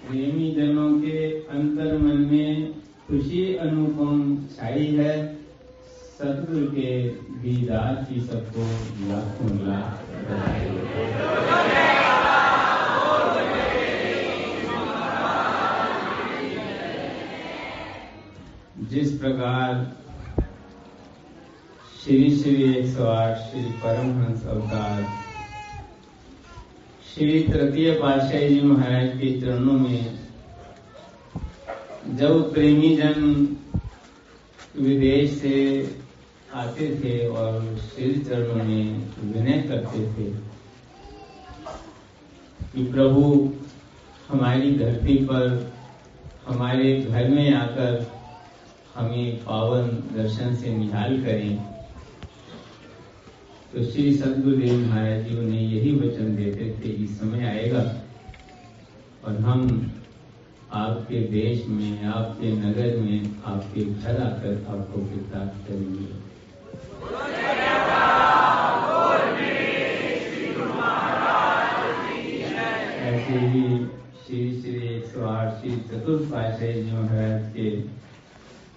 प्रेमी जनों के अंतर मन में खुशी अनुपम छाई है। सतगुरु के दीदार की सबको लाखों लाख बधाई। जिस प्रकार श्री श्री 108 श्री परमहंस अवतार श्री तृतीय पातशाही जी महाराज के चरणों में जब प्रेमी जन विदेश से आते थे और श्री चरणों में विनय करते थे कि प्रभु हमारी धरती पर हमारे घर में आकर हमें पावन दर्शन से निहाल करें, तो श्री सद्गुरुदेव महाराज जी उन्हें यही वचन देते थे कि समय आएगा और हम आपके देश में, आपके नगर में, आपके घर आकर आपको कृतार्थ करेंगे। ऐसे ही श्री श्री 108 श्री चतुर्थ पातशाही जी महाराज के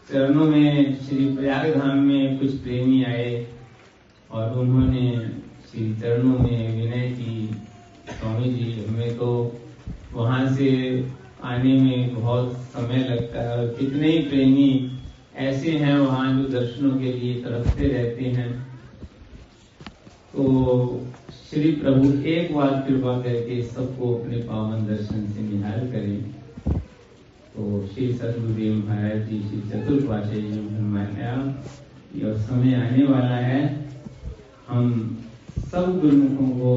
चरणों में श्री प्रयाग धाम में कुछ प्रेमी आए और उन्होंने श्री चरणों में विनय की, स्वामी जी हमें तो वहां से आने में बहुत समय लगता है और कितने ही प्रेमी ऐसे हैं वहां जो दर्शनों के लिए तरसते रहते हैं, तो श्री प्रभु एक बार कृपा करके सबको अपने पावन दर्शन से निहाल करें। तो श्री सद्गुरुदेव महाराज जी श्री चतुर्थ पातशाही जी ने फरमाया कि अब समय आने वाला है, हम सब गुरुमुखों को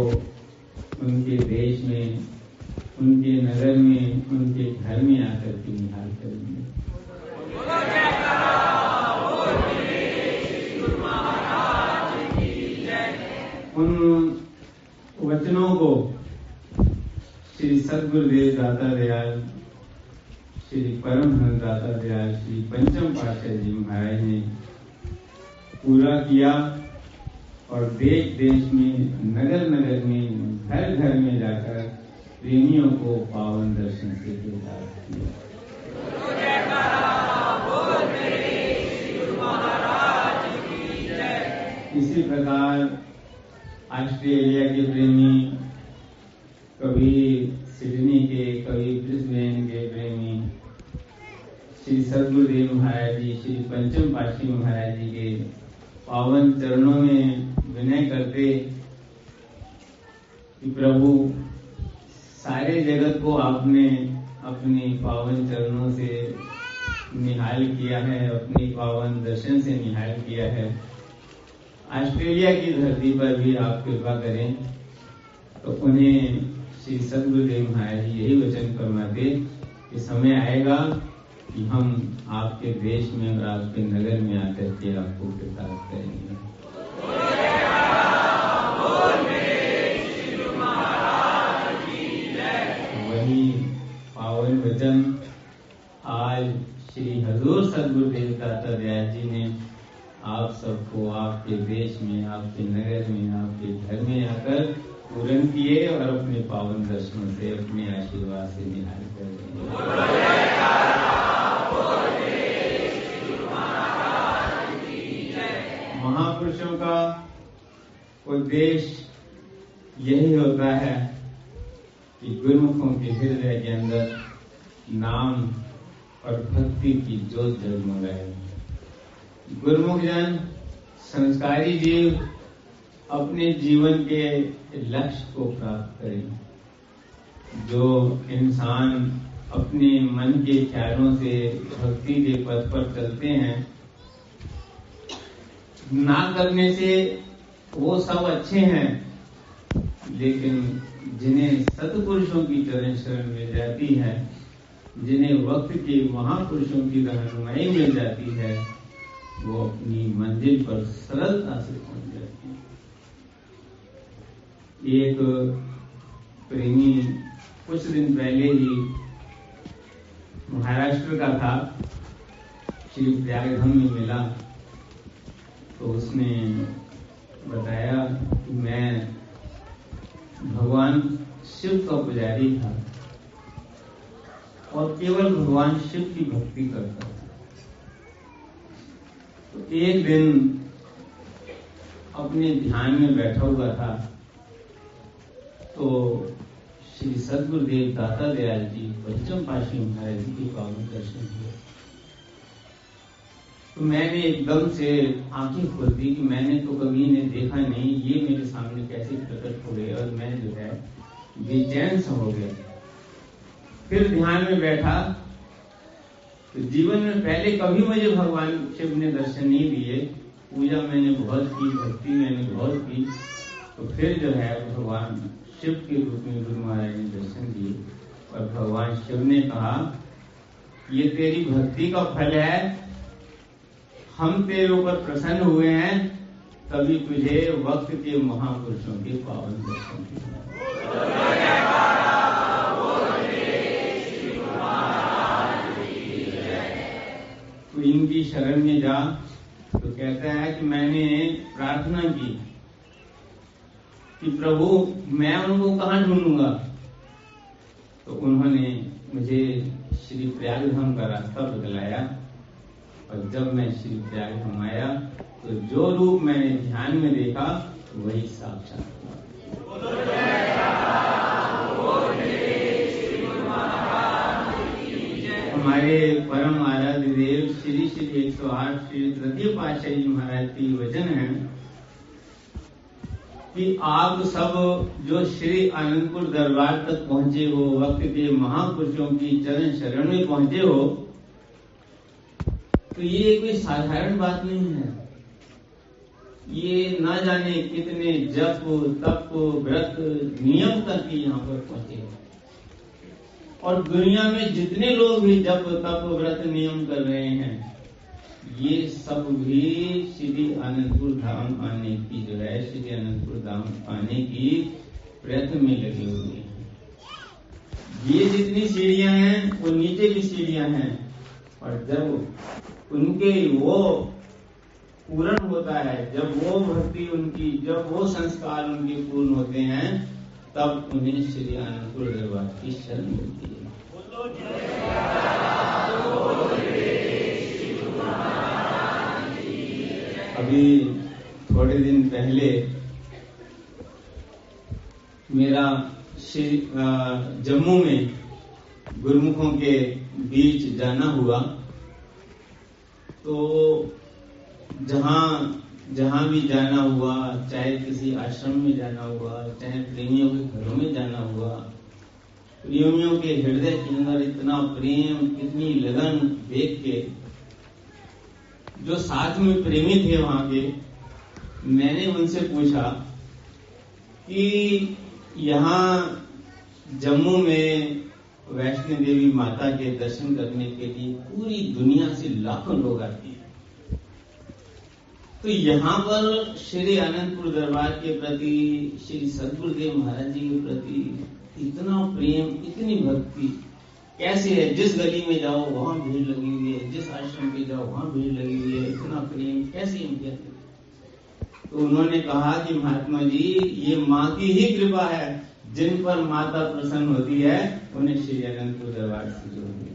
उनके देश में, उनके नगर में, उनके घर में आकर के निहाल करेंगे। उन वचनों को श्री सद्गुरुदेव दाता दयाल, श्री परमहंस दाता दयाल श्री पंचम पातशाही जी महाराज ने पूरा किया और देश देश में, नगर नगर में, घर घर में जाकर प्रेमियों को पावन दर्शन से कृतार्थ किया। इसी प्रकार ऑस्ट्रेलिया के प्रेमी, कभी सिडनी के, कभी ब्रिस्बेन के प्रेमी श्री सद्गुरुदेव महाराज जी श्री पंचम पातशाही महाराज जी के पावन चरणों में विनय करते कि प्रभु सारे जगत को आपने अपने पावन चरणों से निहाल किया है, अपनी पावन दर्शन से निहाल किया है। ऑस्ट्रेलिया की धरती पर भी आप कृपा करें। तो उन्हें श्री सद्गुरुदेव महाराज जी यही वचन फरमाते कि समय आएगा कि हम आपके देश में और आपके नगर में आकर के आपको कृतार्थ करेंगे। वही पावन वचन आज श्री हजूर सद्गुरुदेव दाता दयाल जी ने आप सबको आपके देश में, आपके नगर में, आपके घर में आकर पूर्ण किए और अपने पावन दर्शनों से, अपने आशीर्वाद से निहाल कर। महापुरुषों का उद्देश्य यही होता है कि गुरुमुखों के हृदय के अंदर नाम और भक्ति की ज्योत जगमगाए। गुरुमुख जन, संस्कारी जीव अपने जीवन के लक्ष्य को प्राप्त करें। जो इंसान अपने मन के ख्यालों से भक्ति के पथ पर चलते हैं, ना करने से वो सब अच्छे हैं, लेकिन जिन्हें सत्पुरुषों की चरण शरण मिल जाती है, जिन्हें वक्त के महापुरुषों की रहनुमाई मिल जाती है, वो अपनी मंजिल पर सरलता से पहुंच जाती है। एक प्रेमी कुछ दिन पहले ही महाराष्ट्र का था, श्री प्रयागधाम में मिला, तो उसने बताया कि मैं भगवान शिव का पुजारी था और केवल भगवान शिव की भक्ति करता था। तो एक दिन अपने ध्यान में बैठा हुआ था तो श्री सद्गुरुदेव दाता दयाल जी पंचम पाशी महाराज जी के पावन दर्शन हुए। तो मैंने एकदम से आंखें खोल दी कि मैंने तो कभी इन्हें देखा नहीं, ये मेरे सामने कैसे प्रकट हो गए, और मैं जो है बेचैन सा हो गया। फिर ध्यान में बैठा तो जीवन में पहले कभी मुझे भगवान शिव ने दर्शन नहीं दिए। पूजा मैंने बहुत की, भक्ति मैंने बहुत की, तो फिर जो है भगवान शिव के रूप में गुरु महाराज ने दर्शन दिए। और भगवान शिव ने कहा, ये तेरी भक्ति का फल है, हम तेरे ऊपर प्रसन्न हुए हैं, तभी तुझे वक्त के महापुरुषों के पावन दर्शन दिए। तो इनकी शरण में जा। तो कहता है कि मैंने प्रार्थना की कि प्रभु मैं उनको कहाँ ढूंढूंगा। तो उन्होंने मुझे श्री प्रयागधाम का रास्ता बतलाया, और जब मैं श्री प्रयागधाम आया तो जो रूप मैंने ध्यान में देखा वही साक्षात हुआ। हमारे परम आराध्य देव श्री श्री 108 श्री तृतीय पातशाही जी महाराज की वचन है कि आप सब जो श्री आनंदपुर दरबार तक पहुंचे हो, वक्त के महापुरुषों की चरण शरण में पहुंचे हो, तो ये कोई साधारण बात नहीं है। ये ना जाने कितने जप तप व्रत नियम तक ही यहाँ पर पहुंचे हो। और दुनिया में जितने लोग भी जप तप व्रत नियम कर रहे हैं, ये सब भी श्री आनंदपुर धाम आने की जो है, श्री आनंदपुर धाम आने की प्रयत्न में लगे हुए हैं। ये जितनी सीढ़ियां हैं वो नीचे की सीढ़ियां हैं, और जब उनके वो पूर्ण होता है, जब वो भक्ति उनकी, जब वो संस्कार उनके पूर्ण होते हैं, तब उन्हें श्री आनंदपुर दरबार की शरण मिलती है। अभी थोड़े दिन पहले मेरा जम्मू में गुरुमुखों के बीच जाना हुआ। तो जहां भी जाना हुआ, चाहे किसी आश्रम में जाना हुआ, चाहे प्रेमियों के घरों में जाना हुआ, प्रेमियों के हृदय के अंदर इतना प्रेम, इतनी लगन देख के, जो साथ में प्रेमी थे वहां के, मैंने उनसे पूछा कि यहाँ जम्मू में वैष्णो देवी माता के दर्शन करने के लिए पूरी दुनिया से लाखों लोग आते हैं, तो यहाँ पर श्री आनंदपुर दरबार के प्रति, श्री सद्गुरुदेव महाराज जी के प्रति इतना प्रेम, इतनी भक्ति कैसे है? जिस गली में जाओ वहां भीड़ लगी हुई है, जिस आश्रम पे जाओ वहां भीड़ लगी हुई है, इतना प्रेम कैसे हम कहते हैं? तो उन्होंने कहा कि महात्मा जी, ये माँ की ही कृपा है, जिन पर माता प्रसन्न होती है उन्हें श्री आनंदपुर दरबार से जोड़ दिया।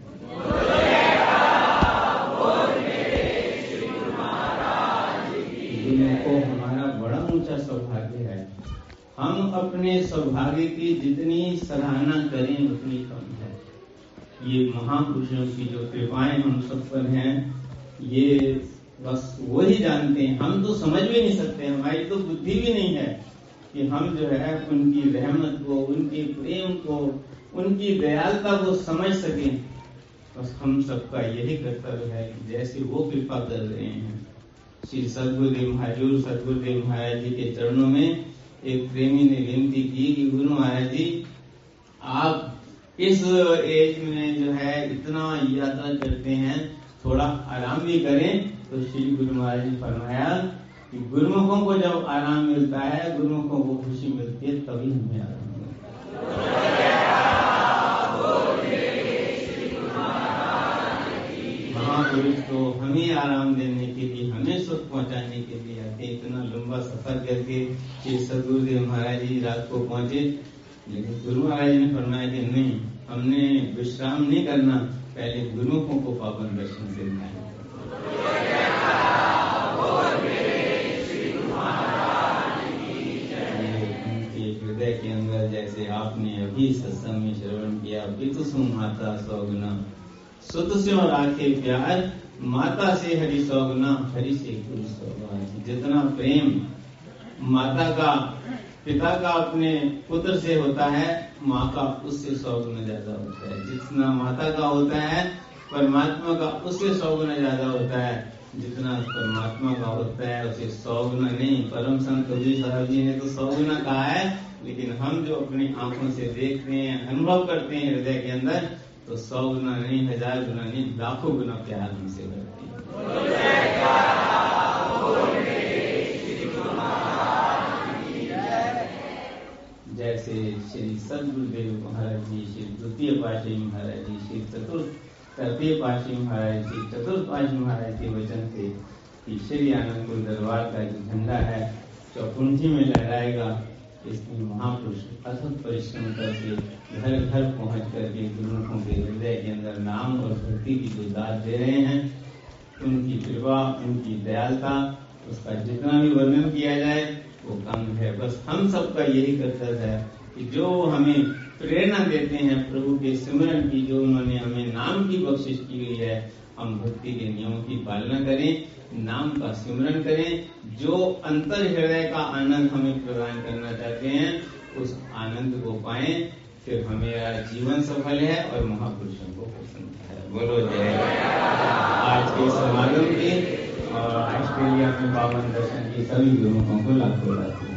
को हमारा बड़ा ऊंचा सौभाग्य है। हम अपने सौभाग्य की जितनी सराहना करें उतनी कम है। ये महापुरुषों की जो कृपाएं हम सब पर हैं, ये बस वो ही जानते हैं। हम तो समझ भी नहीं सकते, हमारी तो बुद्धि भी नहीं है कि हम जो है उनकी रहमत को, उनके प्रेम को, उनकी दयालुता को समझ सकें। बस हम सबका यही कर्तव्य है कि जैसे वो कृपा कर रहे हैं। श्री सद्गुरुदेव महाराज जी के चरणों में एक प्रेमी ने विनती की कि गुरु महाराज जी, आप इस एज में जो है इतना यात्रा करते हैं, थोड़ा आराम भी करें। तो श्री गुरु महाराज जी फरमाया कि गुरुमुखों को जब आराम मिलता है, गुरुमुखों को खुशी मिलती है, तभी हमें आराम मिलता है। महापुरुष तो हमें आराम देने के लिए, हमें सुख पहुंचाने के लिए आते। इतना लंबा सफर करके श्री सद्गुरुदेव महाराज जी रात को पहुंचे, लेकिन गुरु महाराज ने फरमाया कि नहीं, हमने विश्राम नहीं करना, पहले गुरुमुखों को पावन दर्शन से निहाल उनके हृदय के अंदर, जैसे आपने अभी सत्संग में श्रवण किया, पितुसु माता सौगुना सुत से राखे प्यार, माता से हरि सौगुना हरि से गुरु सौगुना। जितना प्रेम माता का, पिता का अपने पुत्र से होता है, माँ का उससे 100 गुना ज्यादा होता है। जितना माता का होता है परमात्मा का उससे 100 गुना ज्यादा होता है। जितना परमात्मा का होता है उसे 100 गुना नहीं। परम संत कबीर साहब जी ने तो 100 गुना कहा है, लेकिन हम जो अपनी आंखों से देखते हैं, अनुभव करते हैं हृदय के अंदर, तो 100 गुना नहीं, 1000 गुना नहीं, लाखों गुना प्यार हमसे करते हैं। जैसे श्री सदगुरुदेव महाराज जी, श्री द्वितीय पातशाही महाराज जी, श्री तृतीय पातशाही महाराज जी, चतुर्थ पातशाही महाराज के वचन थे कि श्री आनंदपुर दरबार का जो झंडा है चौकुंठी में लहराएगा। इसमें महापुरुष अथक परिश्रम करके घर घर पहुंच करके गुरुमुखों के हृदय के अंदर नाम और भक्ति की जो दात दे रहे हैं, उनकी कृपा, उनकी दयालुता, उसका जितना भी वर्णन किया जाए वो कम है। बस हम सबका यही कर्तव्य है कि जो हमें प्रेरणा देते हैं प्रभु के सिमरन की, जो उन्होंने हमें नाम की बख्शिश की गई है, हम भक्ति के नियमों की पालना करें, नाम का सिमरन करें। जो अंतर हृदय का आनंद हमें प्रदान करना चाहते हैं, उस आनंद को पाएं, फिर हमेरा जीवन सफल है और महापुरुषों को प्रसन्न है। बोलो जय। आज के समागम के और ऑस्ट्रेलिया में पावन दर्शन की सभी गुरुमुखों को लाखों लाख